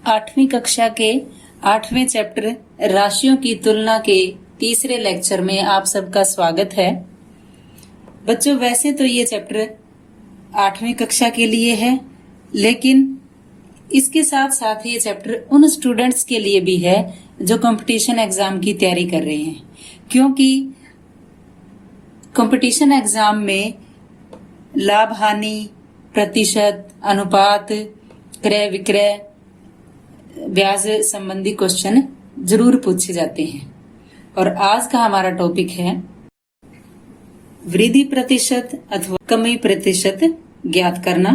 आठवीं कक्षा के 8वें चैप्टर राशियों की तुलना के तीसरे लेक्चर में आप सबका स्वागत है। बच्चों, वैसे तो ये चैप्टर 8वीं कक्षा के लिए है, लेकिन इसके साथ साथ ये चैप्टर उन स्टूडेंट्स के लिए भी है जो कंपटीशन एग्जाम की तैयारी कर रहे हैं, क्योंकि कंपटीशन एग्जाम में लाभ हानि, प्रतिशत, अनुपात, क्रय विक्रय, ब्याज संबंधी क्वेश्चन जरूर पूछे जाते हैं। और आज का हमारा टॉपिक है वृद्धि प्रतिशत अथवा कमी प्रतिशत ज्ञात करना।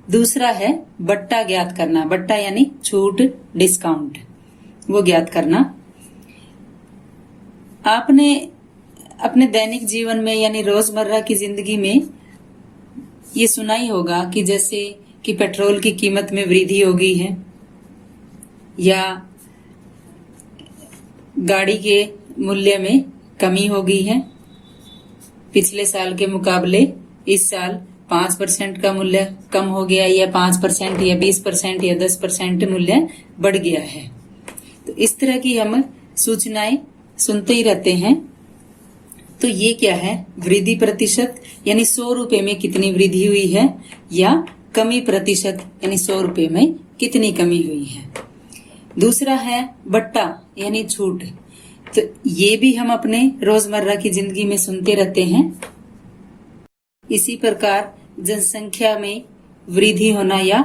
दूसरा है बट्टा ज्ञात करना। बट्टा यानी छूट, डिस्काउंट, वो ज्ञात करना। आपने अपने दैनिक जीवन में यानी रोजमर्रा की जिंदगी में ये सुना ही होगा कि जैसे कि पेट्रोल की कीमत में वृद्धि हो गई है, या गाड़ी के मूल्य में कमी हो गई है। पिछले साल के मुकाबले इस साल 5% का मूल्य कम हो गया, या 5% या 20% या 10% मूल्य बढ़ गया है। तो इस तरह की हम सूचनाएं सुनते ही रहते हैं। तो ये क्या है? वृद्धि प्रतिशत यानी 100 रुपए में कितनी वृद्धि हुई है, या कमी प्रतिशत यानी 100 रुपए में कितनी कमी हुई है। दूसरा है बट्टा यानी छूट। तो ये भी हम अपने रोजमर्रा की जिंदगी में सुनते रहते हैं। इसी प्रकार जनसंख्या में वृद्धि होना या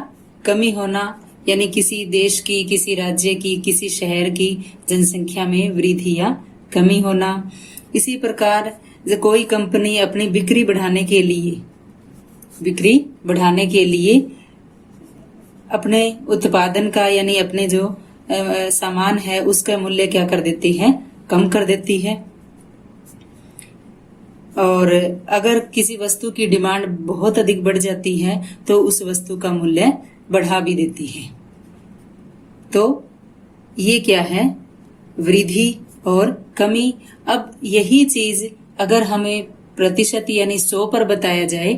कमी होना, यानी किसी देश की, किसी राज्य की, किसी शहर की जनसंख्या में वृद्धि या कमी होना। इसी प्रकार जब कोई कंपनी अपनी बिक्री बढ़ाने के लिए अपने उत्पादन का यानी अपने जो सामान है उसका मूल्य क्या कर देती है? कम कर देती है। और अगर किसी वस्तु की डिमांड बहुत अधिक बढ़ जाती है तो उस वस्तु का मूल्य बढ़ा भी देती है। तो ये क्या है? वृद्धि और कमी। अब यही चीज अगर हमें प्रतिशत यानी 100 पर बताया जाए,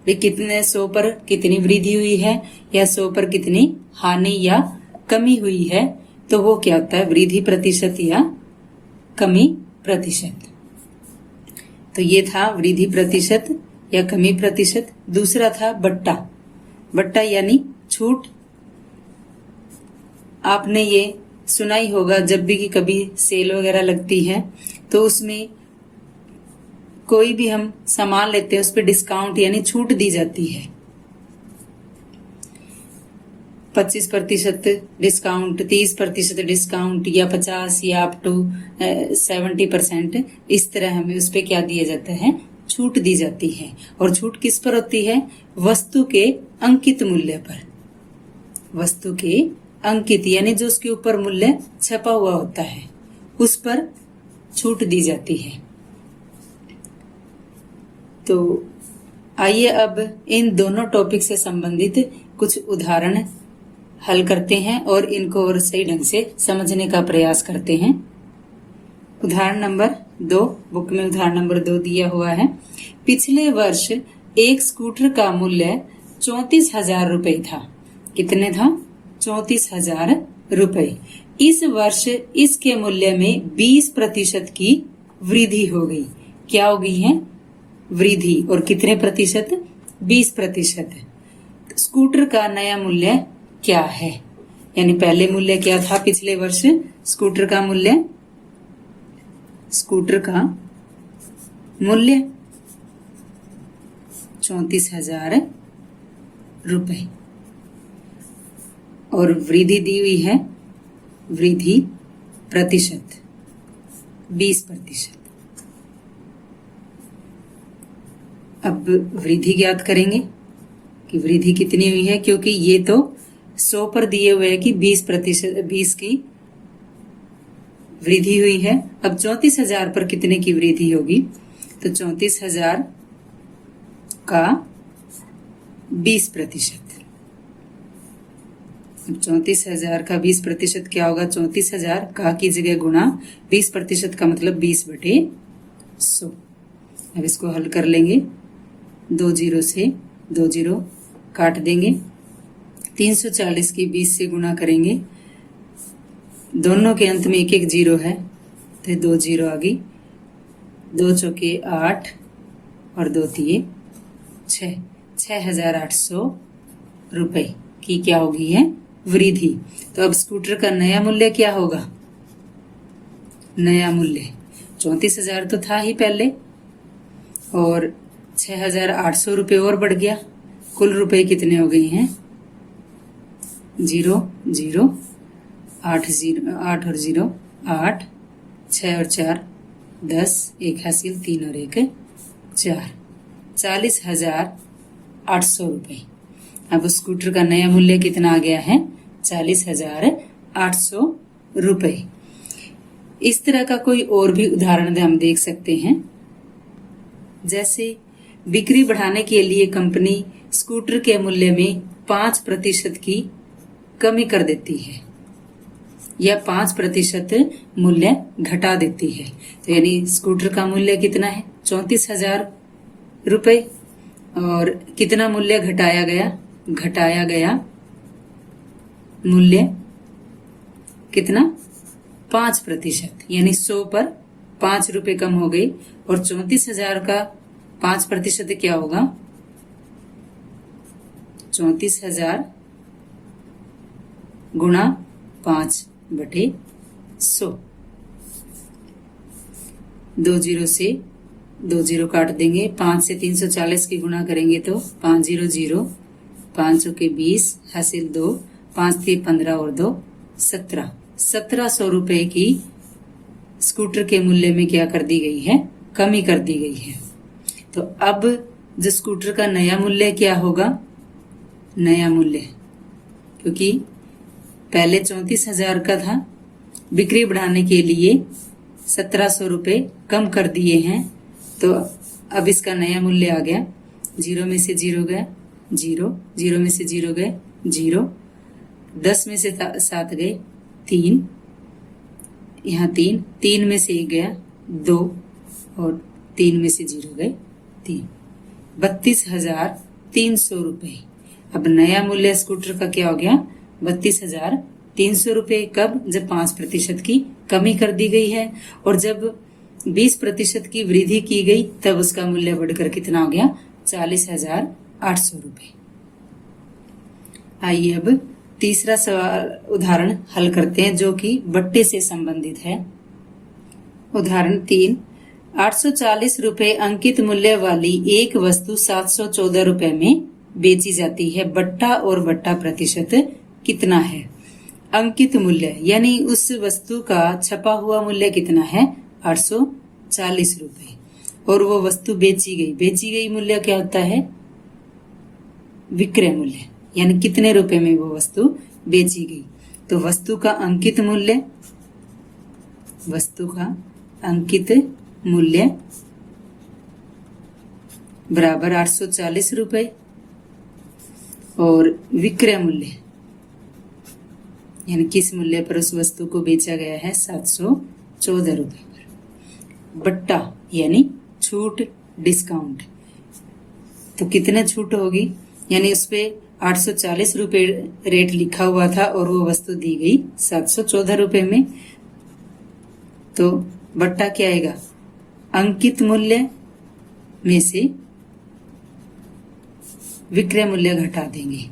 कितने 100 पर कितनी वृद्धि हुई है या 100 पर कितनी हानि या कमी हुई है, तो वो क्या होता है? वृद्धि प्रतिशत या कमी प्रतिशत। तो ये था वृद्धि प्रतिशत या कमी प्रतिशत। दूसरा था बट्टा। बट्टा यानी छूट। आपने ये सुना ही होगा, जब भी कि कभी सेल वगैरह लगती है तो उसमें कोई भी हम सामान लेते हैं उस पर डिस्काउंट यानी छूट दी जाती है। 25% डिस्काउंट, 30% डिस्काउंट, या 50 या अप टू 70%। इस तरह हमें उस पर क्या दिया जाता है? छूट दी जाती है। और छूट किस पर होती है? वस्तु के अंकित मूल्य पर। वस्तु के अंकित यानी जो उसके ऊपर मूल्य छपा हुआ होता है उस पर छूट दी जाती है। तो आइए अब इन दोनों टॉपिक से संबंधित कुछ उदाहरण हल करते हैं और इनको और सही ढंग से समझने का प्रयास करते हैं। उदाहरण नंबर 2, बुक में उदाहरण नंबर 2 दिया हुआ है। पिछले वर्ष एक स्कूटर का मूल्य 34,000 रुपए था। कितने था? 34,000 रुपए। इस वर्ष इसके मूल्य में 20% की वृद्धि हो गई। क्या हो गई है? वृद्धि। और कितने प्रतिशत? 20%। स्कूटर का नया मूल्य क्या है? यानी पहले मूल्य क्या था पिछले वर्ष? स्कूटर का मूल्य 34,000 रुपए। और वृद्धि दी हुई है, वृद्धि प्रतिशत 20%। अब वृद्धि ज्ञात करेंगे कि वृद्धि कितनी हुई है, क्योंकि ये तो 100 पर दिए हुए है कि 20% की वृद्धि हुई है। अब 34,000 पर कितने की वृद्धि होगी? तो 34,000 का 20%। अब 34,000 का 20% क्या होगा? 34,000 का की जगह गुणा 20% का मतलब 20/100। अब इसको हल कर लेंगे। 2 जीरो से 2 जीरो काट देंगे। 340 की 20 से गुणा करेंगे दोनों के अंत में एक एक जीरो है तो 2 जीरो आ गई। 2 चौके 8 और 2 तिये 6, 6,800 रुपए की क्या होगी है वृद्धि। तो अब स्कूटर का नया मूल्य क्या होगा? नया मूल्य 34,000 तो था ही पहले और 6,800 रुपये और बढ़ गया। कुल रुपए कितने हो गए हैं? 0 0 8 0 8 और 0 8, 6 और 4 10, 1 हासिल 3 और 1 4, 40,800 रुपये। अब स्कूटर का नया मूल्य कितना आ गया है? 40,800 रुपये। इस तरह का कोई और भी उदाहरण हम देख सकते हैं। जैसे बिक्री बढ़ाने के लिए कंपनी स्कूटर के मूल्य में 5% की कमी कर देती है या 5% मूल्य घटा देती है। तो यानी स्कूटर का मूल्य कितना है? 34,000 रुपये और कितना मूल्य घटाया गया? घटाया गया मूल्य कितना? 5%, यानी 100 पर 5 रुपए कम हो गई और 34,000 का 5% क्या होगा? 34,000 गुणा 5/100। 2 जीरो से 2 जीरो काट देंगे। 5 से 340 की गुणा करेंगे तो 5 0 0, 5 के 20 हासिल 2, 5 3 15 और 2 17, 1700 रुपए की स्कूटर के मूल्य में क्या कर दी गई है? कमी कर दी गई है। तो अब जो स्कूटर का नया मूल्य क्या होगा? नया मूल्य, क्योंकि पहले 34,000 का था, बिक्री बढ़ाने के लिए 1700 रुपए कम कर दिए हैं, तो अब इसका नया मूल्य आ गया। 0 में से 0 गया 0, 0 में से 0 गए 0, 10 में से 7 गए 3, यहाँ 3, 3 में से 1 गया 2 और 3 में से 0 गए 3, 32,300 रुपए। अब नया मूल्य स्कूटर का क्या हो गया? 32,300 रुपए। कब? जब 5% की कमी कर दी गई है और जब 20% की वृद्धि की गई तब उसका मूल्य बढ़कर कितना हो गया? 40,800 रुपए। आइए अब तीसरा सवाल उदाहरण हल करते हैं जो कि बट्टे से संबंधित है। उदाहरण 3, 840 रुपए अंकित मूल्य वाली एक वस्तु 714 रुपए में बेची जाती है। बट्टा और बट्टा प्रतिशत कितना है? अंकित मूल्य यानी उस वस्तु का छपा हुआ मूल्य कितना है? 840 रुपए और वो वस्तु बेची गई। बेची गई मूल्य क्या होता है? विक्रय मूल्य, यानी कितने रुपए में वो वस्तु बेची गई। तो वस्तु का अंकित मूल्य, वस्तु का अंकित मूल्य बराबर 840 रुपए और विक्रय मूल्य यानी किस मूल्य पर उस वस्तु को बेचा गया है? 714 रुपए पर। बट्टा यानी छूट, डिस्काउंट, तो कितने छूट होगी? यानी उस पे 840 रुपए रेट लिखा हुआ था और वो वस्तु दी गई 714 रुपए में। तो बट्टा क्या आएगा? अंकित मूल्य में से विक्रय मूल्य घटा देंगे,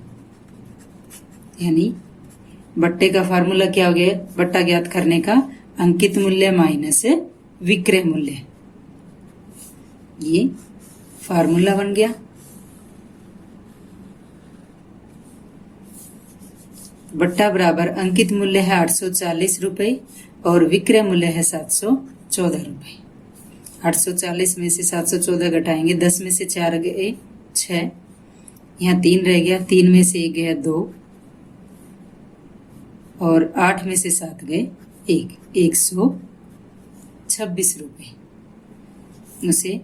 यानी बट्टे का फार्मूला क्या हो गया? बट्टा ज्ञात करने का अंकित मूल्य माइनस विक्रय मूल्य, ये फार्मूला बन गया। बट्टा बराबर अंकित मूल्य है 840 रुपए और विक्रय मूल्य है 714 रुपए। 840 में से 714 घटाएंगे, 10 में से 4 गए 6, यहाँ 3 रह गया, 3 में से 1 गया 2 और 8 में से 7 गए 1, 126 रुपए उसे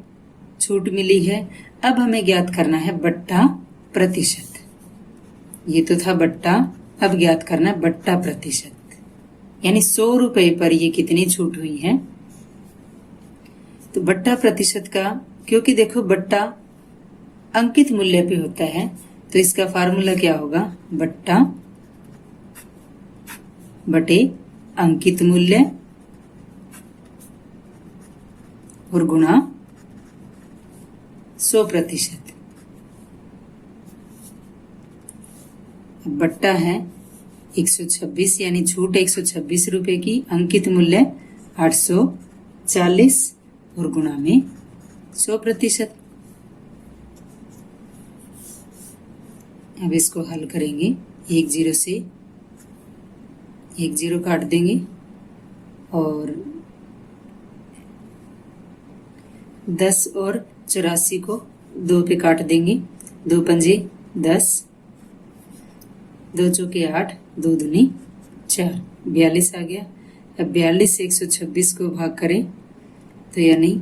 छूट मिली है। अब हमें ज्ञात करना है बट्टा प्रतिशत। ये तो था बट्टा, अब ज्ञात करना है बट्टा प्रतिशत, यानी 100 रुपए पर ये कितनी छूट हुई है। तो बट्टा प्रतिशत का, क्योंकि देखो बट्टा अंकित मूल्य पे होता है तो इसका फार्मूला क्या होगा? बट्टा बटे अंकित मूल्य और गुणा 100%। बट्टा है 126 यानी छूट 126 रुपए की, अंकित मूल्य 840 और गुणा में 100%। अब इसको हल करेंगे, 1 0 से 1 0 काट देंगे और 10 और 84 को 2 पे काट देंगे। 2 पंजे 10, 2 चौके 8, 2 दूनी 4, 42 आ गया। अब 42 से 126 को भाग करें तो यानी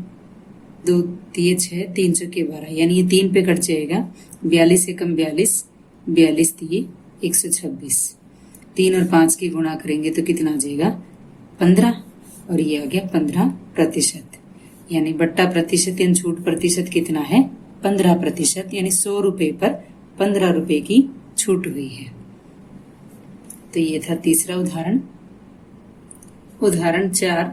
2 3 6, 3 चौके 12, यानी ये 3 पे कट जाएगा। 42 से कम 42, 42 3 126। 3 और 5 की गुणा करेंगे तो कितना आ जाएगा? 15, और ये आ गया 15%। यानी बट्टा प्रतिशत यानी छूट प्रतिशत कितना है? 15%, यानी 100 रुपए पर 15 रुपए की छूट हुई है। तो ये था तीसरा उदाहरण। उदाहरण 4,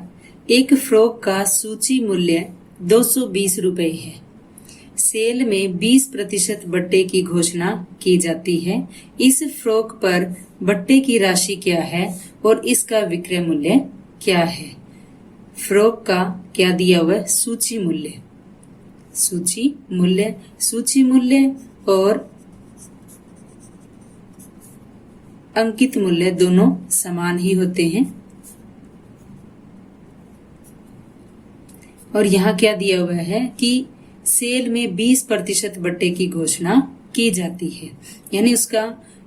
एक फ्रॉक का सूची मूल्य 220 रुपए है। सेल में 20% बट्टे की घोषणा की जाती है। इस फ्रॉक पर बट्टे की राशि क्या है और इसका विक्रय मूल्य क्या है? फ्रॉक का क्या दिया हुआ है? सूची मूल्य, सूची मूल्य और अंकित मूल्य दोनों समान ही होते हैं। और यहाँ क्या दिया हुआ है कि सेल में 20% बट्टे की घोषणा की जाती है, यानी उसका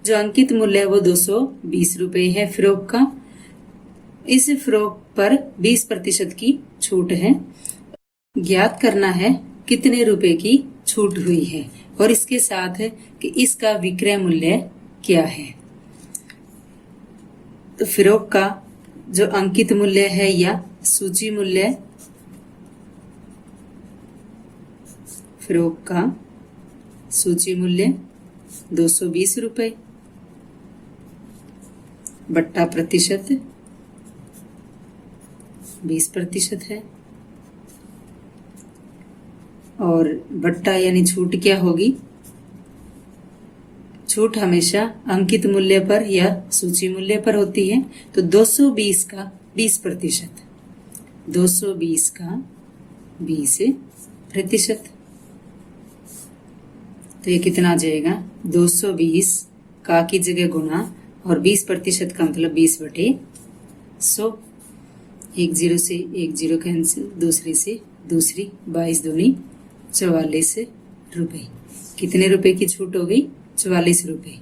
जो अंकित मूल्य है वो 220 रुपए है फ्रॉक का। इस फ्रॉक पर 20% की छूट है। ज्ञात करना है कितने रुपए की छूट हुई है और इसके साथ है कि इसका विक्रय मूल्य क्या है। तो फ्रॉक का जो अंकित मूल्य है या सूची मूल्य, फ्रॉक का सूची मूल्य 220 रुपए, बट्टा प्रतिशत 20% है, और बट्टा यानी छूट क्या होगी? छूट हमेशा अंकित मूल्य पर या सूची मूल्य पर होती है। तो 220 का 20%, 220 का 20%। तो ये कितना आ जाएगा? 220 का की जगह गुना और 20% का मतलब 20/100। 1 0 से 1 0 कैंसिल, दूसरी से दूसरी, 22 दूनी 44 रुपए। कितने रुपए की छूट हो गई? 44 रुपए।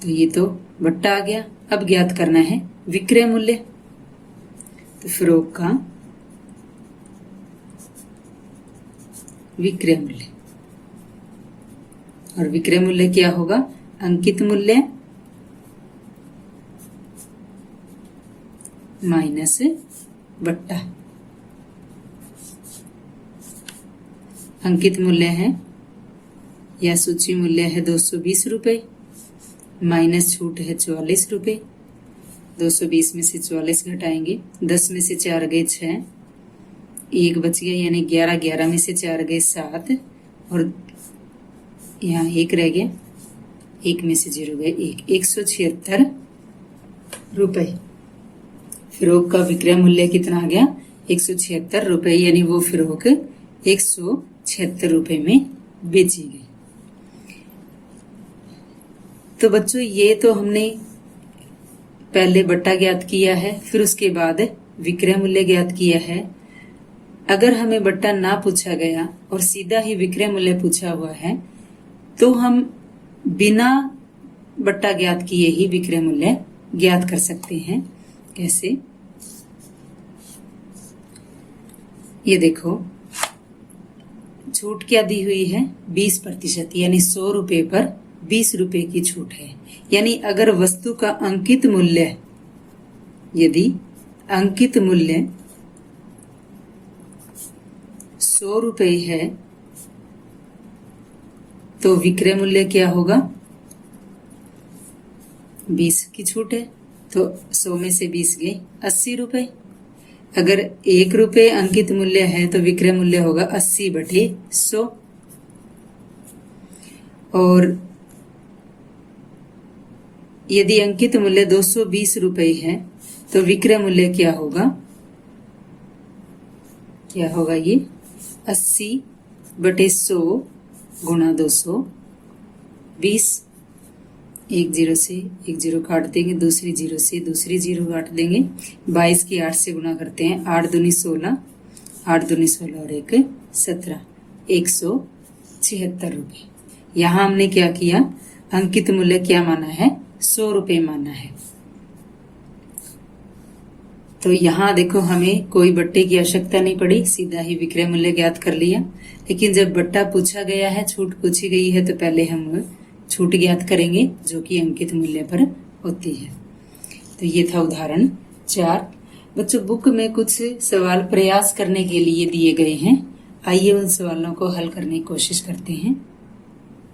तो ये तो बट्टा आ गया। अब ज्ञात करना है विक्रय मूल्य। तो फ्रॉक का विक्रय मूल्य, और विक्रय मूल्य क्या होगा? अंकित मूल्य माइनस बट्टा। अंकित मूल्य है या सूची मूल्य है 220 रुपए, माइनस छूट है 44 रुपए। 220 में से 44 घटाएंगे, 10 में से 4 गए 6, 1 बच गया यानी 11, 11 में से 4 गए 7, और यहाँ 1 रह गया, 1 में से 0 गए 1, 176 रुपए। फ्रॉक का विक्रय मूल्य कितना आ गया? 176 रुपए, यानी वो फ्रॉक 176 रुपए में बेची गई। तो बच्चों ये तो हमने पहले बट्टा ज्ञात किया है, फिर उसके बाद विक्रय मूल्य ज्ञात किया है। अगर हमें बट्टा ना पूछा गया और सीधा ही विक्रय मूल्य पूछा हुआ है तो हम बिना बट्टा ज्ञात किए ही विक्रय मूल्य ज्ञात कर सकते हैं। कैसे? ये देखो, छूट क्या दी हुई है? 20%, यानी 100 रुपए पर 20 रुपए की छूट है। यानी अगर वस्तु का अंकित मूल्य, यदि अंकित मूल्य 100 रुपए है तो विक्रय मूल्य क्या होगा? 20 की छूट है, तो 100 में से 20 गए 80 रुपए। अगर 1 रुपए अंकित मूल्य है तो विक्रय मूल्य होगा 80/100। और यदि अंकित मूल्य 220 रुपए है तो विक्रय मूल्य क्या होगा? ये 80/100 गुणा 220। एक जीरो से एक जीरो काट देंगे, दूसरी जीरो से दूसरी जीरो काट देंगे। 22 की 8 से गुणा करते हैं, 8 दूनी 16, 8 दूनी 16 और 1 17, 176 रुपये। यहाँ हमने क्या किया? अंकित मूल्य क्या माना है? 100 रुपये माना है। तो यहाँ देखो हमें कोई बट्टे की आवश्यकता नहीं पड़ी, सीधा ही विक्रय मूल्य ज्ञात कर लिया। लेकिन जब बट्टा पूछा गया है, छूट पूछी गई है, तो पहले हम छूट ज्ञात करेंगे जो कि अंकित मूल्य पर होती है। तो ये था उदाहरण 4। बच्चों, बुक में कुछ सवाल प्रयास करने के लिए दिए गए हैं। आइए उन सवालों को हल करने की कोशिश करते हैं।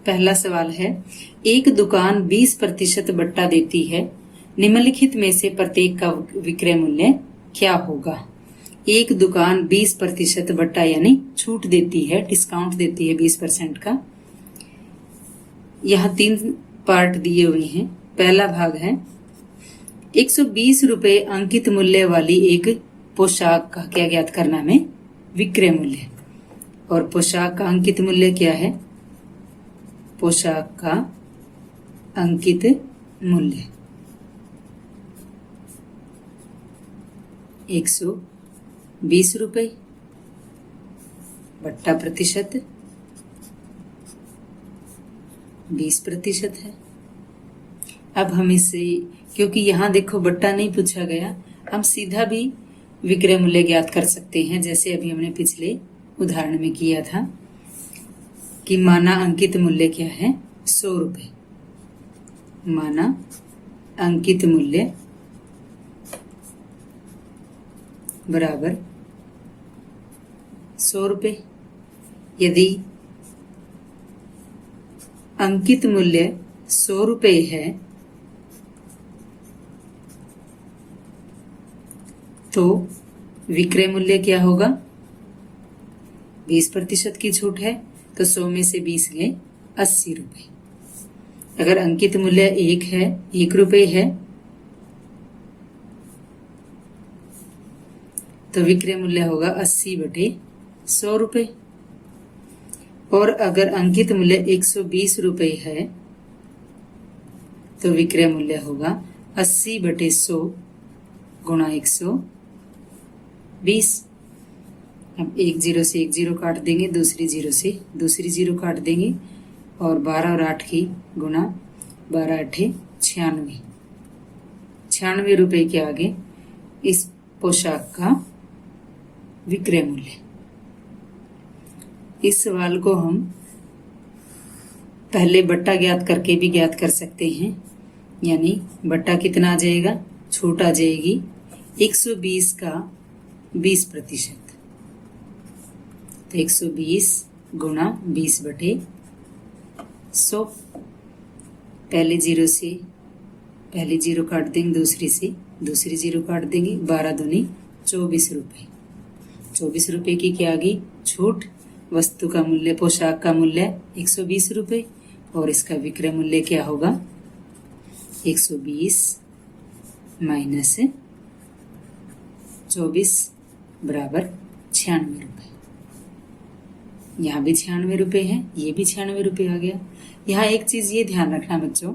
पहला सवाल है, एक दुकान 20% बट्टा देती है, निम्नलिखित में से प्रत्येक का विक्रय मूल्य क्या होगा? एक दुकान 20% बट्टा यानी छूट देती है, डिस्काउंट देती है 20% का। यहाँ 3 पार्ट दिए हुए हैं। पहला भाग है 120 रुपए अंकित मूल्य वाली एक पोशाक का क्या ज्ञात करना में? विक्रय मूल्य। और पोशाक का अंकित मूल्य क्या है? पोशाक का अंकित मूल्य 120 रुपए, बट्टा प्रतिशत 20% है। अब हम इसे, क्योंकि यहाँ देखो बट्टा नहीं पूछा गया, हम सीधा भी विक्रय मूल्य ज्ञात कर सकते हैं, जैसे अभी हमने पिछले उदाहरण में किया था कि माना अंकित मूल्य क्या है? 100 रुपए। माना अंकित मूल्य बराबर 100 रुपए। यदि अंकित मूल्य 100 रुपए है तो विक्रय मूल्य क्या होगा? 20% की छूट है तो 100 में से 20 गए 80 रुपए। अगर अंकित मूल्य 1 रुपए है तो विक्रय मूल्य होगा 80/100 रुपए। और अगर अंकित मूल्य 120 रुपए है तो विक्रय मूल्य होगा 80/100 गुणा 120। अब एक जीरो से एक जीरो काट देंगे, दूसरी जीरो से दूसरी जीरो काट देंगे और 12 और 8 की गुणा 12 8 96। 96 रुपए के आगे इस पोशाक का विक्रय मूल्य। इस सवाल को हम पहले बट्टा ज्ञात करके भी ज्ञात कर सकते हैं। यानी बट्टा कितना आ जाएगा? छूट आ जाएगी 120 का 20%। तो 120 गुणा 20/100। पहले जीरो से पहली जीरो काट देंगे, दूसरी से दूसरी जीरो काट देंगे। 12 दूनी 24 रुपए। 24 रुपए की क्या आ गई? छूट। वस्तु का मूल्य, पोशाक का मूल्य 120 रुपए और इसका विक्रय मूल्य क्या होगा? 120 माइनस 24 बराबर 96 रुपए। यहाँ भी 96 रुपए है, ये भी 96 रुपए आ गया। यहाँ एक चीज ये ध्यान रखना बच्चों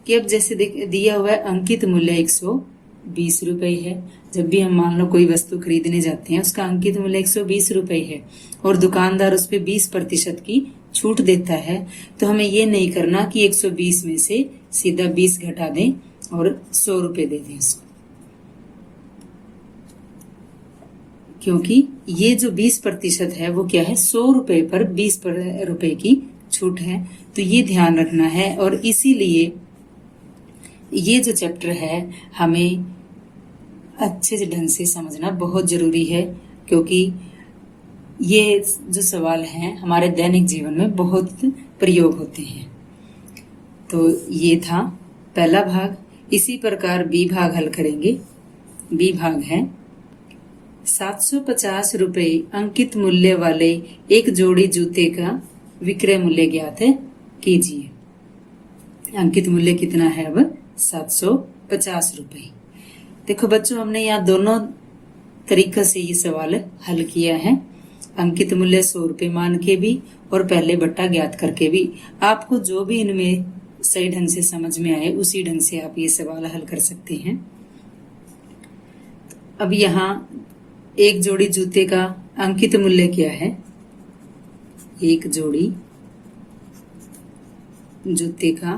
कि अब जैसे दिया हुआ है अंकित मूल्य 120 रुपए है। जब भी हम मान लो कोई वस्तु खरीदने जाते हैं, उसका अंकित मूल्य 120 रुपए है और दुकानदार उस पर 20% की छूट देता है, तो हमें ये नहीं करना कि 120 में से सीधा 20 घटा दें और 100 रुपए दे दें उसको, क्योंकि ये जो 20% है वो क्या है? 100 रुपए पर 20 रुपए की छूट है। तो ये ध्यान रखना है। और इसीलिए ये जो चैप्टर है हमें अच्छे ढंग से समझना बहुत जरूरी है, क्योंकि ये जो सवाल हैं हमारे दैनिक जीवन में बहुत प्रयोग होते हैं। तो ये था पहला भाग। इसी प्रकार बी भाग हल करेंगे। बी भाग है 750 रुपए अंकित मूल्य वाले एक जोड़ी जूते का विक्रय मूल्य ज्ञात है कीजिए। अंकित मूल्य कितना है अब 750 रुपए। देखो बच्चों, हमने यहाँ दोनों तरीका से ये सवाल हल किया है, अंकित मूल्य 100 रुपए मान के भी और पहले बट्टा ज्ञात करके भी। आपको जो भी इनमें सही ढंग से समझ में आए उसी ढंग से आप ये सवाल हल कर सकते हैं। अब यहाँ एक जोड़ी जूते का अंकित मूल्य क्या है? एक जोड़ी जूते का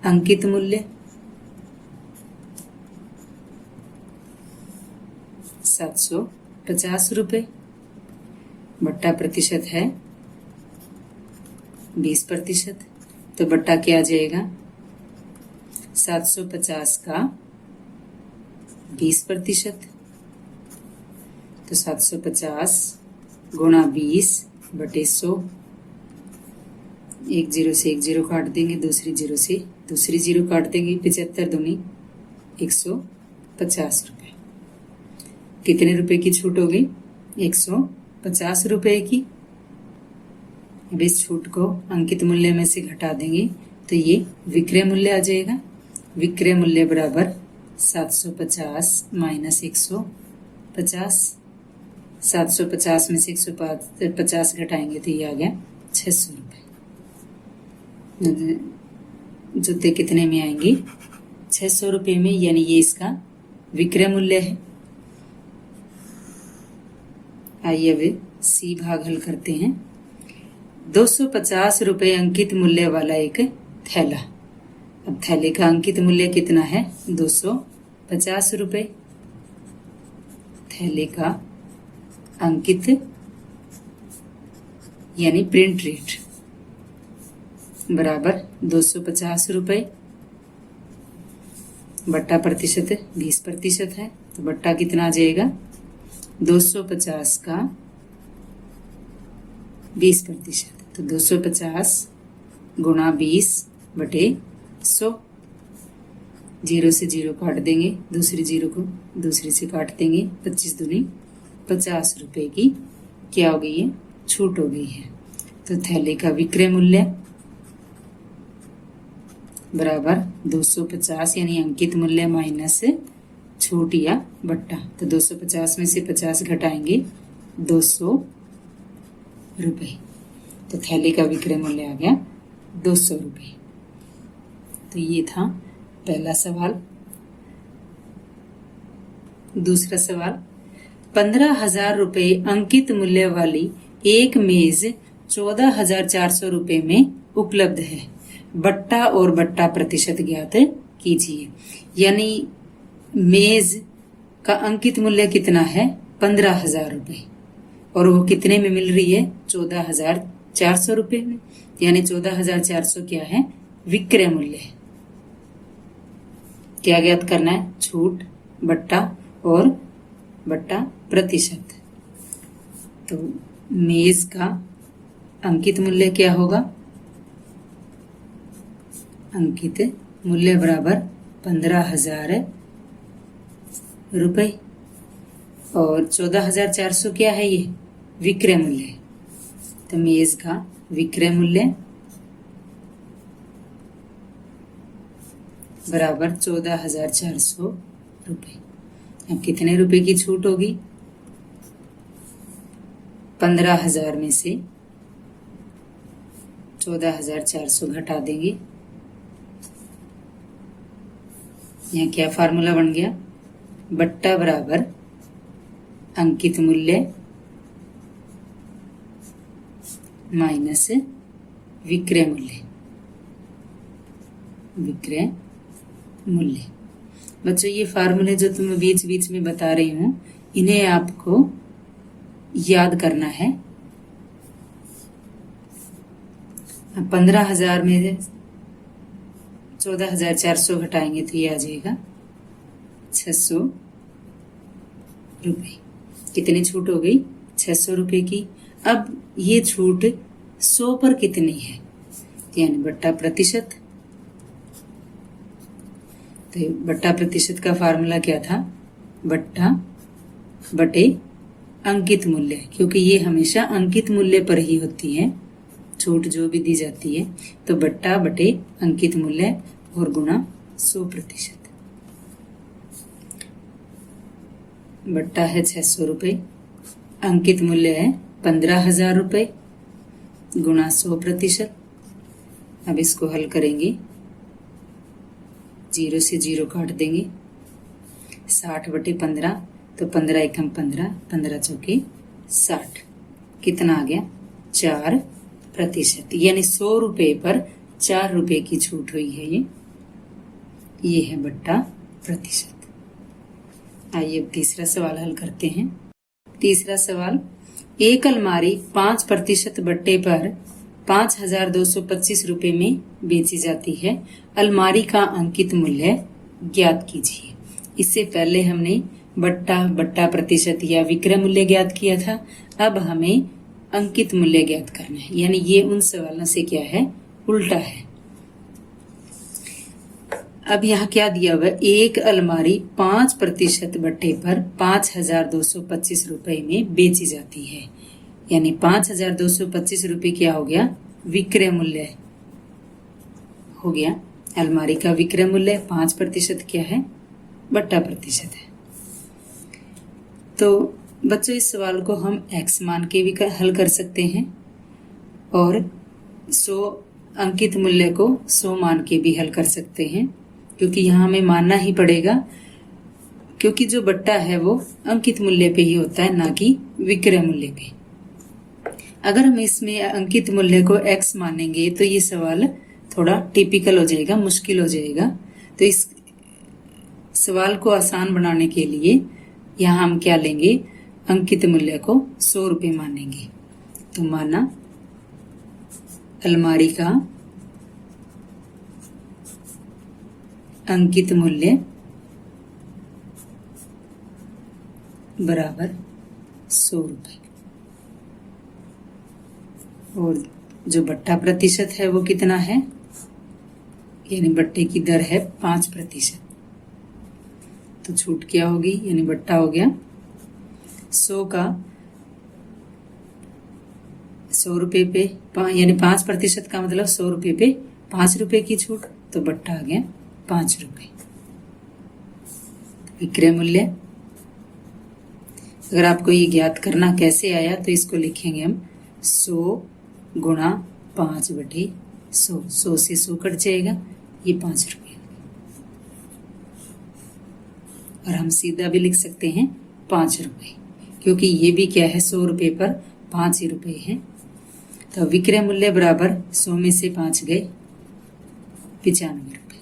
अंकित मूल्य 750 रुपए बट्टा प्रतिशत है 20%। तो बट्टा क्या आ जाएगा? 750 का 20%। तो 750 गुणा 20 बटे 100। एक जीरो से एक जीरो काट देंगे, दूसरी जीरो से दूसरी जीरो काट देंगे। 75 दूनी 150 रुपए। कितने रुपए की छूट होगी? 150 रुपए की। अब इस छूट को अंकित मूल्य में से घटा देंगे तो ये विक्रय मूल्य आ जाएगा। विक्रय मूल्य बराबर 750 माइनस 150। 750 में से 150 घटाएंगे तो ये आ गया 600 रुपए। जूते कितने में आएंगे? 600 रुपए में, यानी ये इसका विक्रय मूल्य है। आइए अब सी भाग हल करते हैं। 250 रुपए अंकित मूल्य वाला एक थैला। अब थैले का अंकित मूल्य कितना है? 250 रुपए। थैले का अंकित यानी प्रिंट रेट बराबर 250 रुपए बट्टा प्रतिशत 20% है। तो बट्टा कितना आ जाएगा? 250 का 20%। तो 250 गुणा 20 बटे 100। जीरो से जीरो काट देंगे, दूसरी जीरो को दूसरी से काट देंगे। 25 दूनी 50 रुपए की क्या हो गई है? छूट हो गई है। तो थैले का विक्रय मूल्य बराबर 250 यानी अंकित मूल्य माइनस छूट या बट्टा। तो 250 में से 50 घटाएंगे 200 रुपए। तो थैले का विक्रय मूल्य आ गया 200 रुपए। तो ये था पहला सवाल। दूसरा सवाल, 15,000 रुपए अंकित मूल्य वाली एक मेज 14,400 रुपए में उपलब्ध है। बट्टा और बट्टा प्रतिशत ज्ञात कीजिए। यानी मेज का अंकित मूल्य कितना है? 15,000 रुपए और वो कितने में मिल रही है? 14,400 रुपए में। यानी 14,400 क्या है? विक्रय मूल्य है। क्या ज्ञात करना है? छूट, बट्टा और बट्टा प्रतिशत। तो मेज का अंकित मूल्य क्या होगा? अंकित मूल्य बराबर 15,000 रुपए और 14,400 क्या है? ये विक्रय मूल्य। तो मेज का विक्रय मूल्य बराबर 14,400 रुपए। अब कितने रुपए की छूट होगी? 15,000 में से 14,400 घटा देंगे। यहाँ क्या फार्मूला बन गया? बट्टा बराबर अंकित मूल्य माइनस विक्रय मूल्य। विक्रय मूल्य। बच्चों, ये फार्मूले जो तुम्हें बीच बीच में बता रही हूं, इन्हें आपको याद करना है। 15,000 में 14,400 घटाएंगे तो ये आ जाएगा 600 रुपए। कितनी छूट हो गई? 600 रुपए की। अब ये छूट 100 पर कितनी है? यानी बट्टा प्रतिशत तो बट्टा प्रतिशत का फार्मूला क्या था, बट्टा बटे अंकित मूल्य, क्योंकि ये हमेशा अंकित मूल्य पर ही होती है छूट जो भी दी जाती है। तो बट्टा बटे अंकित मूल्य और गुणा 100%। बट्टा है 600 रुपये, अंकित मूल्य है 15,000 रुपये, गुणा 100%। अब इसको हल करेंगे, 0 से 0 काट देंगे, 60 बटे 15, तो 15 एकम 15, 15 चौके 60, कितना आ गया 4%, यानी 100 रुपये पर 4 रुपये की छूट हुई है। ये है बट्टा प्रतिशत। आइए अब तीसरा सवाल हल करते हैं। तीसरा सवाल, एक अलमारी 5% बट्टे पर 5,225 रुपये में बेची जाती है, अलमारी का अंकित मूल्य ज्ञात कीजिए। इससे पहले हमने बट्टा प्रतिशत या विक्रय मूल्य ज्ञात किया था, अब हमें अंकित मूल्य ज्ञात करना है, यानी ये उन सवालों से क्या है, उल्टा है। अब यहाँ क्या दिया हुआ है, एक अलमारी 5% बट्टे पर 5,225 रुपये में बेची जाती है, यानी 5,225 रुपये क्या हो गया, विक्रय मूल्य हो गया। अलमारी का विक्रय मूल्य 5% क्या है, बट्टा प्रतिशत है। तो बच्चों इस सवाल को हम x मान के भी हल कर सकते हैं और 100 अंकित मूल्य को 100 मान के भी हल कर सकते हैं, क्योंकि यहाँ हमें मानना ही पड़ेगा, क्योंकि जो बट्टा है वो अंकित मूल्य पे ही होता है, ना कि विक्रय मूल्य पे। अगर हम इसमें अंकित मूल्य को x मानेंगे तो ये सवाल थोड़ा टिपिकल हो जाएगा, मुश्किल हो जाएगा। तो इस सवाल को आसान बनाने के लिए यहाँ हम क्या लेंगे, अंकित मूल्य को 100 रुपये मानेंगे। तो माना अलमारी का अंकित मूल्य बराबर 100 रुपये, और जो बट्टा प्रतिशत है वो कितना है, यानी बट्टे की दर है 5%। तो छूट क्या होगी, यानी बट्टा हो गया 100 का 100 रुपये पे, यानी 5% का मतलब 100 रुपये पे 5 रुपये की छूट, तो बट्टा आ गया 5 रुपये। विक्रय मूल्य, अगर आपको ये ज्ञात करना कैसे आया तो इसको लिखेंगे हम 100 गुणा 5/100, 100 से 100 कट जाएगा, ये 5 रुपये। और हम सीधा भी लिख सकते हैं 5 रुपये, क्योंकि ये भी क्या है, 100 रुपये पर 5 ही रुपये है। तो विक्रय मूल्य बराबर 100 में से 5 गए 95 रुपये,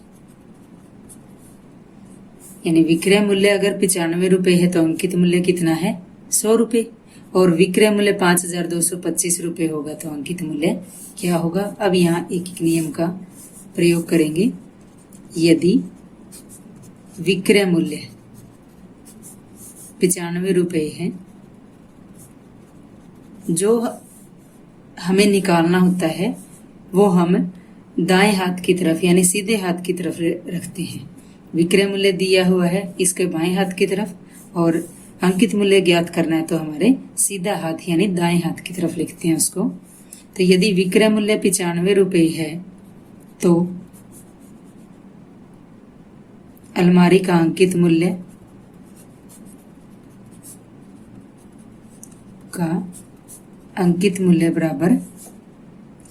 यानी विक्रय मूल्य अगर 95 रुपये है तो अंकित मूल्य कितना है, 100 रुपये, और विक्रय मूल्य 5,225 रुपये होगा तो अंकित मूल्य क्या होगा। अब यहाँ एक नियम का प्रयोग करेंगे। यदि विक्रय मूल्य 95 रुपये है, जो हमें निकालना होता है वो हम दाएं हाथ की तरफ यानी सीधे हाथ की तरफ रखते हैं। विक्रय मूल्य दिया हुआ है इसके बाएं हाथ की तरफ, और अंकित मूल्य ज्ञात करना है तो हमारे सीधा हाथ यानी दाएं हाथ की तरफ लिखते हैं उसको। तो यदि विक्रय मूल्य 95 रुपये है तो अलमारी का अंकित मूल्य बराबर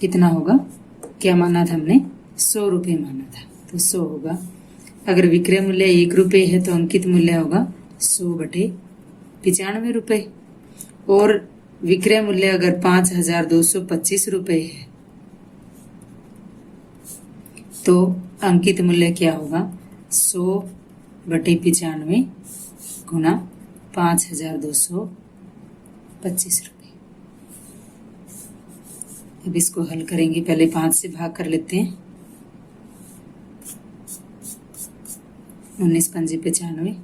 कितना होगा, क्या माना था हमने, 100 रुपये माना था, तो 100 होगा। अगर विक्रय मूल्य 1 रुपये है तो अंकित मूल्य होगा 100 बटे 95 रुपये, और विक्रय मूल्य अगर 5,225 रुपये है तो अंकित मूल्य क्या होगा, 100 बटे 95 गुना 5,225 रुपये। अब इसको हल करेंगे, पहले 5 से भाग कर लेते हैं। 19 पंजे 95,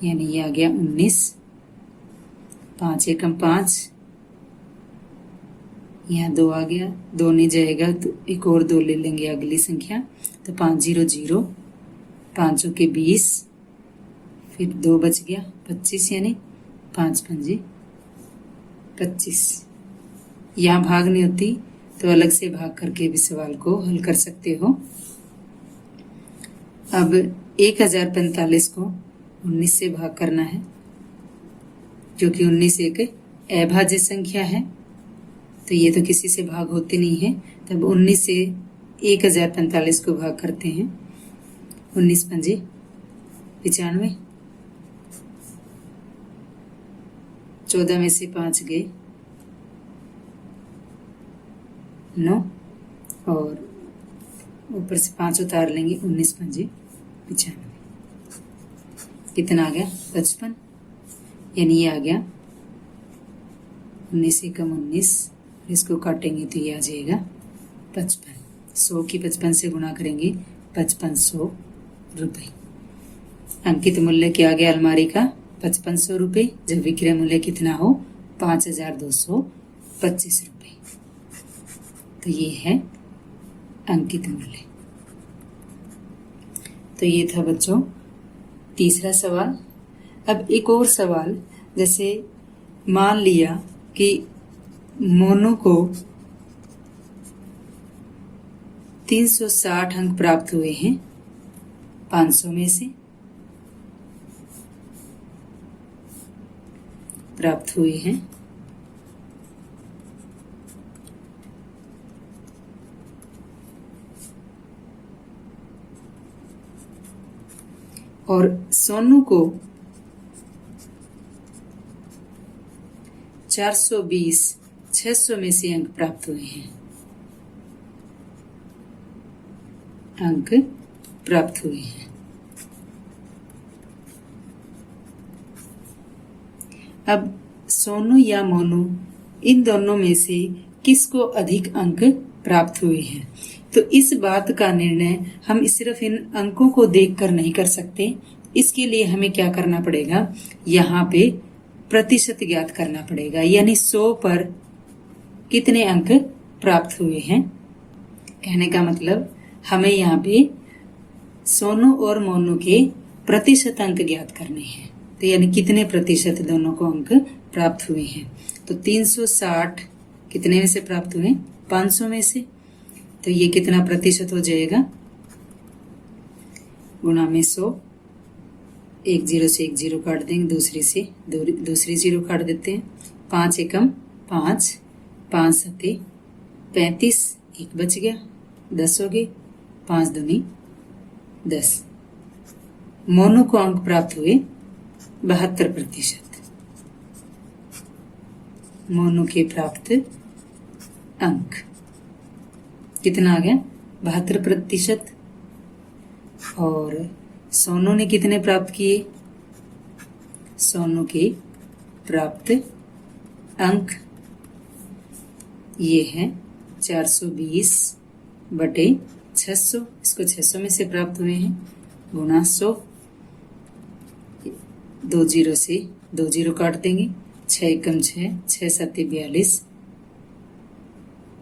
यानी ये आ गया 19, 5 एकम 5, यहाँ 2 आ गया, 2 नहीं जाएगा तो एक और 2 ले लेंगे अगली संख्या, तो 5 0 0, पाँचों के 20, फिर 2 बच गया 25, यानी 5 पंजे 25। यहाँ भाग नहीं होती तो अलग से भाग करके भी सवाल को हल कर सकते हो। अब 1045 को 19 से भाग करना है, क्योंकि 19 एक अभाज्य संख्या है, तो ये तो किसी से भाग होती नहीं है। तब 19 से 1045 को भाग करते हैं। 19 पंजे 95, 14 में से 5 गए 9, और ऊपर से 5 उतार लेंगे। 19 पंजे 95, कितना आ गया 55, यानी ये आ गया 19 से कम 19, इसको काटेंगे तो ये आ जाएगा 55। 100 की 55 से गुणा करेंगे 5500 रुपये। अंकित मूल्य क्या आ गया अलमारी का 5500 रुपये, जब विक्रय मूल्य कितना हो 5225 रुपये। तो ये है अंकित मूल्य। तो ये था बच्चों तीसरा सवाल। अब एक और सवाल, जैसे मान लिया कि मोनू को 360 अंक प्राप्त हुए हैं 500 में से, प्राप्त हुए हैं। और सोनू को 420 600 में से अंक प्राप्त हुए हैं, अंक प्राप्त हुए हैं। अब सोनू या मोनू इन दोनों में से किसको अधिक अंक प्राप्त हुए हैं? तो इस बात का निर्णय हम सिर्फ इन अंकों को देखकर नहीं कर सकते। इसके लिए हमें क्या करना पड़ेगा, यहाँ पे प्रतिशत ज्ञात करना पड़ेगा, यानी 100 पर कितने अंक प्राप्त हुए हैं। कहने का मतलब हमें यहाँ पे सोनू और मोनू के प्रतिशत अंक ज्ञात करने हैं। तो यानी कितने प्रतिशत दोनों को अंक प्राप्त हुए हैं। तो 360 कितने में से प्राप्त हुए, 500 में से। तो ये कितना प्रतिशत हो जाएगा, गुणा में 100, एक जीरो से एक जीरो काट देंगे, दूसरी जीरो काट देते हैं। 5 एकम 5, 5 सते 35, एक बच गया 10 हो गए, 5 दूनी 10। मोनू को अंक प्राप्त हुए 72%। मोनू के प्राप्त अंक कितना आ गया 72%। और सोनू ने कितने प्राप्त किए, सोनू के प्राप्त अंक ये है 420 बटे 600, इसको 600 में से प्राप्त हुए हैं, गुणा 100, 2 जीरो से 2 जीरो काट देंगे, 6 एकम 6, 6 सत्ते 42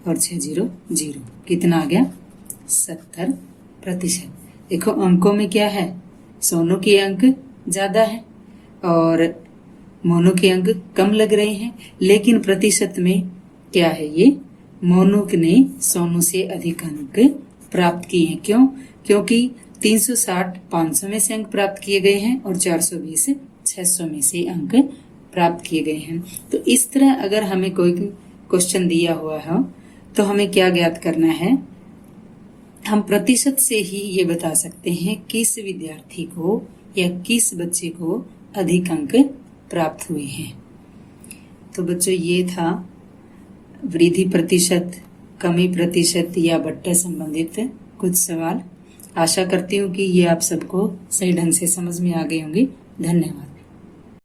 और 6 जीरो 0, कितना आ गया 70%। देखो अंकों में क्या है, सोनू के अंक ज्यादा है और मोनू के अंक कम लग रहे हैं, लेकिन प्रतिशत में क्या है, ये मोनू ने सोनू से अधिक अंक प्राप्त किए हैं। क्यों? क्योंकि 360 500 में से अंक प्राप्त किए गए हैं और 420 600 में से अंक प्राप्त किए गए हैं। तो इस तरह अगर हमें कोई क्वेश्चन दिया हुआ है तो हमें क्या ज्ञात करना है, हम प्रतिशत से ही ये बता सकते हैं किस विद्यार्थी को या किस बच्चे को अधिक अंक प्राप्त हुए हैं। तो बच्चों ये था वृद्धि प्रतिशत, कमी प्रतिशत या बट्टा संबंधित कुछ सवाल। आशा करती हूँ कि ये आप सबको सही ढंग से समझ में आ गए होंगे। धन्यवाद।